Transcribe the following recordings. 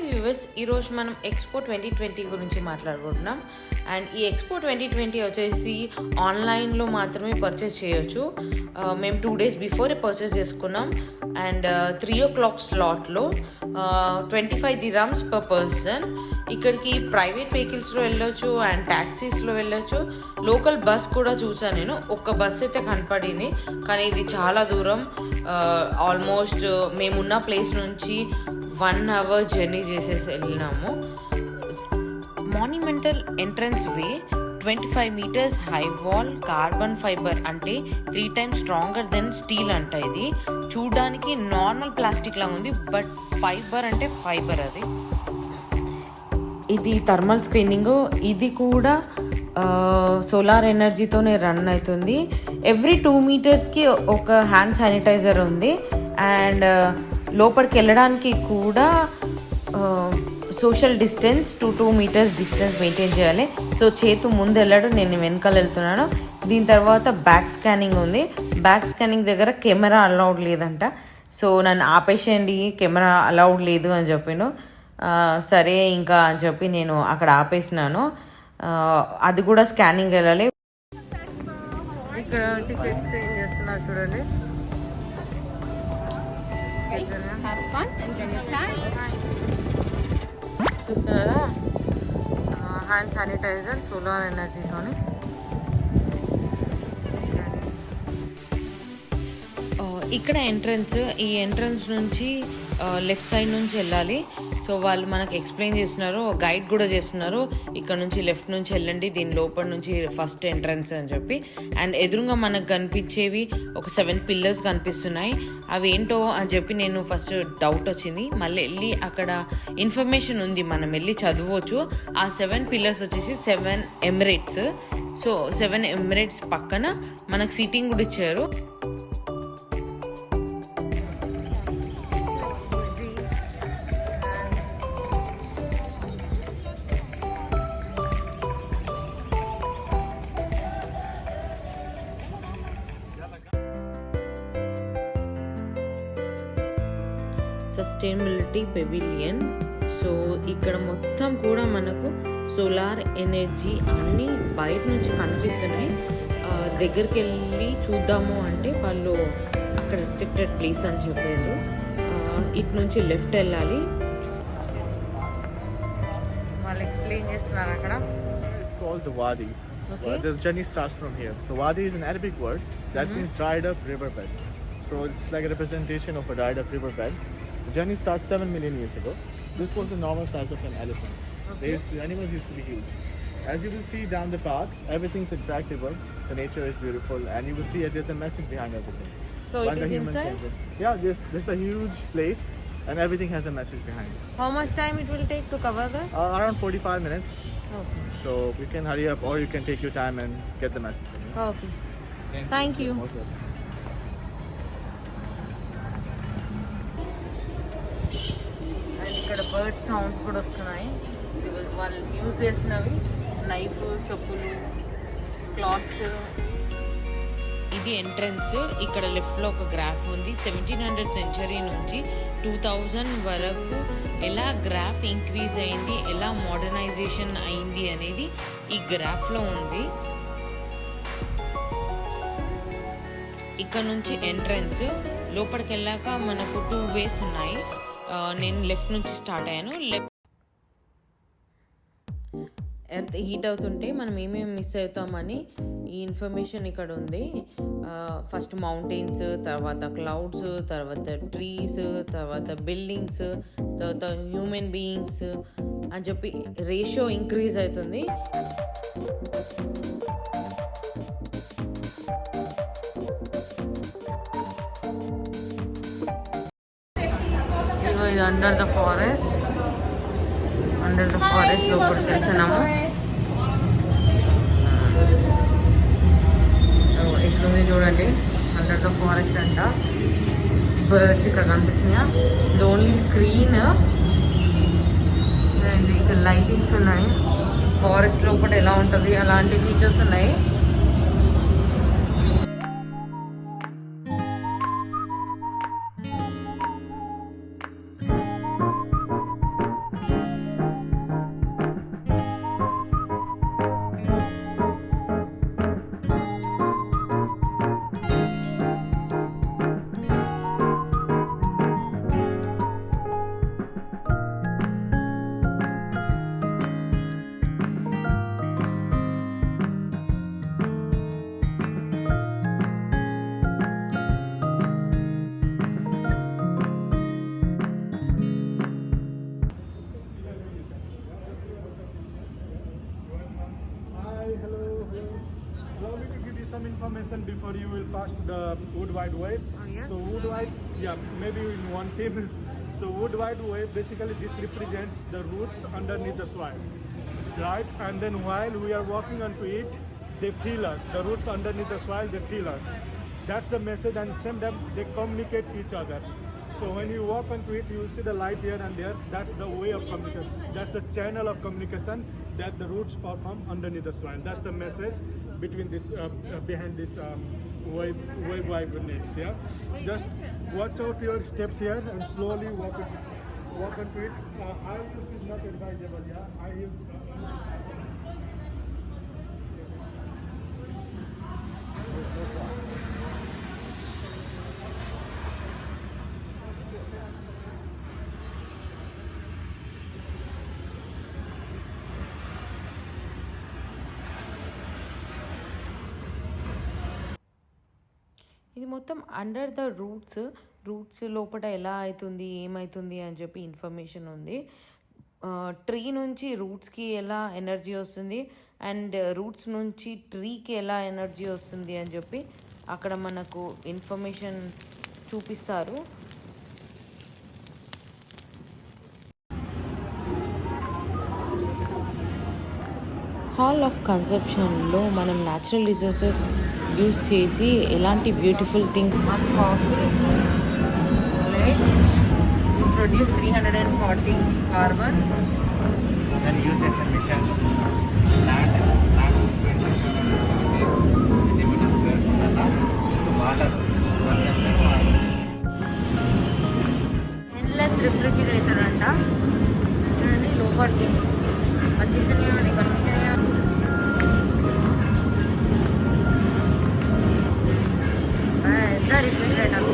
Viewers, ఈరోజు మనం expo 2020 గురించి మాట్లాడుకుంటున్నాం. అండ్ ఈ ఎక్స్పో 2020 వచ్చేసి ఆన్లైన్లో మాత్రమే పర్చేస్ చేయొచ్చు. మేము 2 days బిఫోరే పర్చేస్ చేసుకున్నాం. And 3 o'clock స్లాట్లో 25 dirhams per person. ఇక్కడికి ప్రైవేట్ వెహికల్స్లో వెళ్ళొచ్చు అండ్ ట్యాక్సీస్లో వెళ్ళొచ్చు. లోకల్ బస్ కూడా చూసాను నేను. ఒక్క బస్ అయితే కనపడింది, కానీ ఇది చాలా దూరం. ఆల్మోస్ట్ మేమున్న ప్లేస్ నుంచి 1 hour జర్నీ చేసేసి వెళ్ళినాము. మాన్యుమెంటల్ ఎంట్రన్స్ వే 25 meters high wall, carbon fibre అంటే 3 times స్ట్రాంగర్ దెన్ స్టీల్ అంట. ఇది చూడడానికి నార్మల్ ప్లాస్టిక్ లాగా ఉంది, బట్ ఫైబర్ అంటే ఫైబర్. అది ఇది థర్మల్ స్క్రీనింగ్. ఇది కూడా సోలార్ ఎనర్జీతోనే రన్ అవుతుంది. ఎవ్రీ 2 metersకి ఒక హ్యాండ్ శానిటైజర్ ఉంది. అండ్ లోపలికి వెళ్ళడానికి కూడా social distance 2 meters distance maintain చేయాలి. సో చేతు ముందు వెళ్ళాడు, నేను వెనకాల వెళ్తున్నాను. దీని తర్వాత బ్యాక్ స్కానింగ్ ఉంది. బ్యాక్ స్కానింగ్ దగ్గర కెమెరా అలౌడ్ లేదంట. సో నన్ను ఆపేసేయండి, కెమెరా అలౌడ్ లేదు అని చెప్పాను. సరే ఇంకా అని చెప్పి నేను అక్కడ ఆపేసినాను. అది కూడా స్కానింగ్ వెళ్ళాలి. ఇక్కడ టికెట్స్ ఏం చేస్తున్నారు చూడండి. చూస్తున్నారా, హ్యాండ్ శానిటైజర్ సోలార్ ఎనర్జీతోని. ఇక్కడ ఎంట్రన్స్, ఈ ఎంట్రన్స్ నుంచి లెఫ్ట్ సైడ్ నుంచి వెళ్ళాలి. సో వాళ్ళు మనకు ఎక్స్ప్లెయిన్ చేస్తున్నారు, గైడ్ కూడా చేస్తున్నారు. ఇక్కడ నుంచి లెఫ్ట్ నుంచి వెళ్ళండి, దీని లోపల నుంచి ఫస్ట్ ఎంట్రన్స్ అని చెప్పి. అండ్ ఎదురుగా మనకు కనిపించేవి ఒక 7 pillars కనిపిస్తున్నాయి. అవి ఏంటో అని చెప్పి నేను ఫస్ట్ డౌట్ వచ్చింది. మళ్ళీ వెళ్ళి అక్కడ ఇన్ఫర్మేషన్ ఉంది, మనం వెళ్ళి చదవచ్చు. ఆ 7 pillars వచ్చేసి 7 emirates. సో 7 emirates పక్కన మనకు సీటింగ్ కూడా ఇచ్చారు. Sustainability pavilion. సో ఇక్కడ మొత్తం కూడా మనకు సోలార్ ఎనర్జీ అన్నీ బయట నుంచి కనిపిస్తున్నాయి. దగ్గరికి వెళ్ళి చూద్దాము అంటే వాళ్ళు అక్కడ రెస్ట్రిక్టెడ్ ప్లేస్ అని చెప్పారు. ఇటు నుంచి లెఫ్ట్ వెళ్ళాలి. వాళ్ళు ఎక్స్ప్లెయిన్ చేస్తున్నారు అక్కడ. It's called the Wadi. Okay. The journey starts from here. The Wadi is an Arabic word that means dried up riverbed. So it's like a representation of a dried up riverbed. The journey starts 7 million years ago. This was the normal size of an elephant. Okay. The animals used to be huge. As you will see down the path, everything's attractive. The nature is beautiful, and you will see that there's a message behind everything. So it is inside? Yeah, this is a huge place, and everything has a message behind it. How much time it will take to cover that? Around 45 minutes. Okay. So you can hurry up, or you can take your time and get the message. Okay. Thank you. Most welcome. ఇక్కడ bird sounds కూడా వస్తున్నాయి. వాళ్ళు use చేసినవి knife, చెప్పులు, clothes. ఇది entrance. ఇక్కడ లెఫ్ట్లో ఒక గ్రాఫ్ ఉంది. 1700 century నుంచి 2000 వరకు ఎలా గ్రాఫ్ ఇంక్రీజ్ అయింది, ఎలా మోడర్నైజేషన్ అయింది అనేది ఈ గ్రాఫ్లో ఉంది. ఇక్కడ నుంచి ఎంట్రన్స్. లోపలికి వెళ్ళాక మనకు 2 ways ఉన్నాయి. నేను లెఫ్ట్ నుంచి స్టార్ట్ అయ్యాను. ఎర్త్ హీట్ అవుతుంటే మనం ఏమేమి మిస్ అవుతామని ఈ ఇన్ఫర్మేషన్ ఇక్కడ ఉంది. ఫస్ట్ మౌంటైన్స్, తర్వాత క్లౌడ్స్, తర్వాత ట్రీస్, తర్వాత బిల్డింగ్స్, తర్వాత హ్యూమన్ బీయింగ్స్ అని చెప్పి రేషియో ఇంక్రీజ్ అవుతుంది. ఇది అండర్ ద ఫారెస్ట్ లోపలికి వెళ్తున్నాము. ఇట్లుంది చూడండి, అండర్ ద ఫారెస్ట్ అంట. బర్డ్స్ ఇక్కడ కనిపిస్తున్నాయా, ఇది ఓన్లీ స్క్రీన్. ఇక్కడ లైటింగ్స్ ఉన్నాయి. ఫారెస్ట్ లోపల ఎలా ఉంటుంది అలాంటి ఫీచర్స్ ఉన్నాయి. destination before you will pass the Wood Wide Web. Oh, yes? So Wood Wide, yeah, maybe in one team. So Wood Wide Web, basically this represents the roots underneath the soil, right? And then while we are walking onto it, they feel us. The roots underneath the soil, they feel us. That's the message, and same time they communicate each other. So when you walk onto it, you will see the light here and there. That's the way of communication. That's the channel of communication that the roots perform underneath the soil. That's the message between this, behind this wave nets. Yeah, just watch out your steps here and slowly walk onto it. High heels is not advisable. Yeah, high heels. ఇది మొత్తం under the roots లోపల ఎలా అవుతుంది ఏమవుతుంది అని చెప్పి information ఉంది. Tree నుంచి రూట్స్కి ఎలా ఎనర్జీ వస్తుంది అండ్ రూట్స్ నుంచి ట్రీకి ఎలా ఎనర్జీ వస్తుంది అని చెప్పి అక్కడ మనకు ఇన్ఫర్మేషన్ చూపిస్తారు. హాల్ ఆఫ్ కన్సెప్షన్లో మనం న్యాచురల్ రిసోర్సెస్ యూజ్ చేసి ఎలాంటి beautiful thing produce 340 carbon Then uses emission plant water. Endless refrigerator అంట. చూడండి లోపలికి కనిపిస్తున్నాయా అది కనిపిస్తున్నాయా. పెద్ద రిఫ్రిజిరేటర్.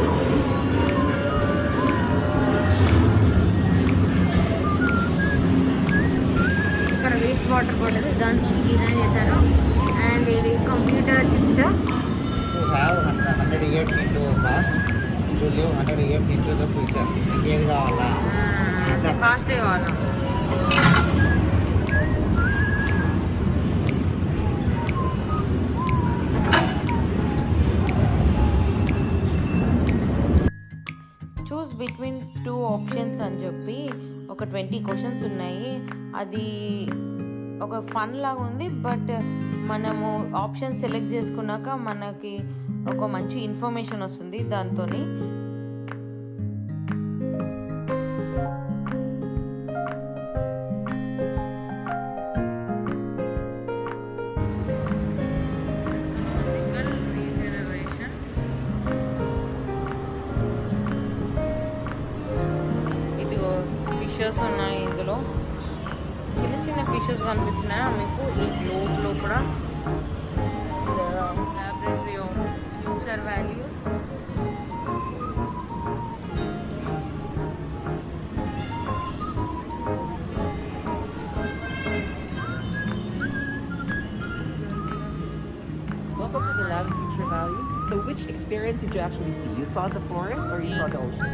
ఇక్కడ వేస్ట్ వాటర్ బాటిల్ దాంతో డిజైన్ చేశారు. అండ్ ఇవి computer chips. To have 100 years into past, to live 100 years into the future. ఇంకేది కావాలా? ఫాస్ట్ కావాలా. చూస్ బిట్వీన్ 2 ఆప్షన్స్ అని చెప్పి ఒక 20 క్వశ్చన్స్ ఉన్నాయి. అది ఒక ఫన్ లాగా ఉంది. బట్ మనము ఆప్షన్ సెలెక్ట్ చేసుకున్నాక మనకి ఒక మంచి ఇన్ఫర్మేషన్ వస్తుంది దాంతో. ఇదిగో ఫిషెస్ ఉన్నాయి. ఇందులో చిన్న చిన్న ఫిషెస్ కనిపిస్తున్నాయా మీకు ఈ గ్లోబ్లో కూడా. Laboratory of future values. Welcome to the Lab of Future Values. So which experience did you actually see? You saw the forest or you saw the ocean?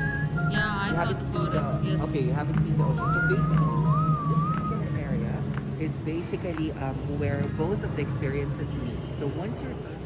Yeah, I You saw haven't the seen forest, yes. Okay, you haven't seen the ocean. So basically, this area is basically where both of the experiences meet. So once you're done,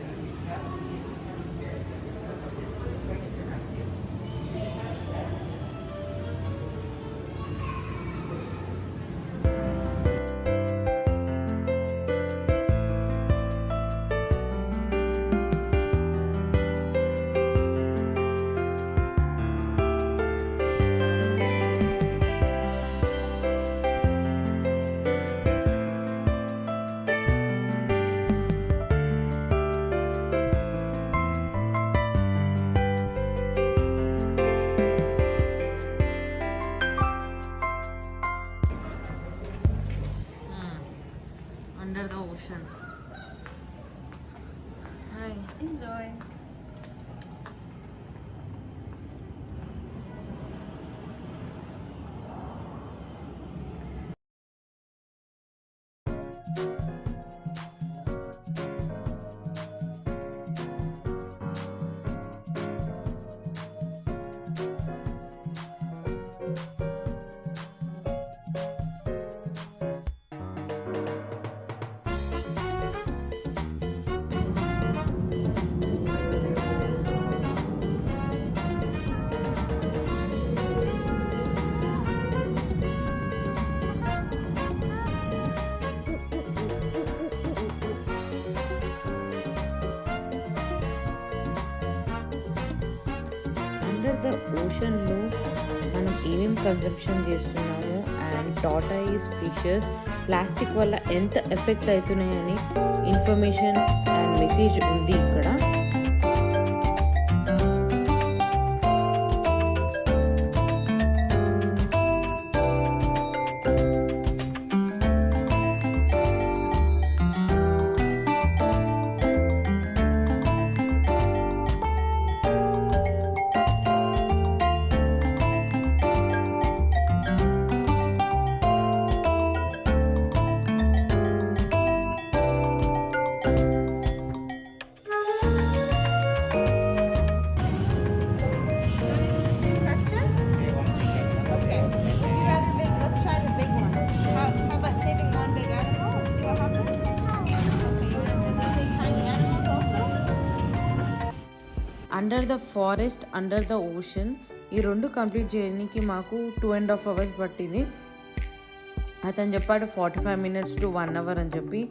Under the ocean. Hi. Enjoy. The ఓషన్లో మనం ఏమేమి consumption చేస్తున్నామో and tortoise fishes plastic వల్ల ఎంత effect అవుతున్నాయని information and message ఉంది ఇక్కడ. Under the forest under the ocean ఈ రెండు కంప్లీట్ చేయడానికి మాకు 2.5 hours పట్టింది. అతను చెప్పాడు 45 minutes to 1 hour అని చెప్పి.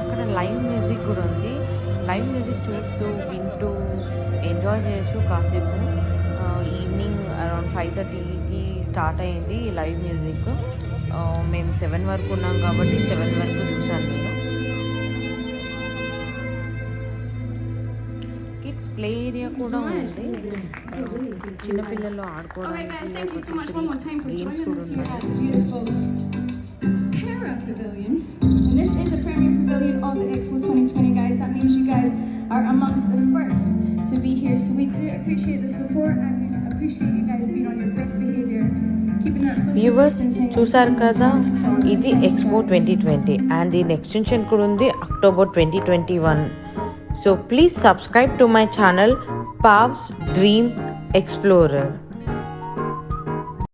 అక్కడ లైవ్ మ్యూజిక్ కూడా ఉంది. లైవ్ మ్యూజిక్ చూస్తూ వింటూ ఎంజాయ్ చేయొచ్చు కాసేపు. ఈవినింగ్ అరౌండ్ 5:30కి స్టార్ట్ అయింది లైవ్ మ్యూజిక్. మేము 7 వరకు ఉన్నాం కాబట్టి 7 వరకు చూశాను నేను. కిడ్స్ ప్లే ఏరియా కూడా ఉంది. చిన్నపిల్లలు ఆడుకోవడానికి గేమ్స్ కూడా ఉన్నాయి. Terra Pavilion. And this is a premier pavilion of the Expo 2020, guys. That means you guys are amongst the first to be here. So we do appreciate the support and we appreciate you guys being on your best behavior. Keeping that social viewers distancing. చూసారు కదా, ఇది expo 2020 and దీని extension కూడా ఉంది October 2021. So please subscribe to my channel Pav's Dream Explorer.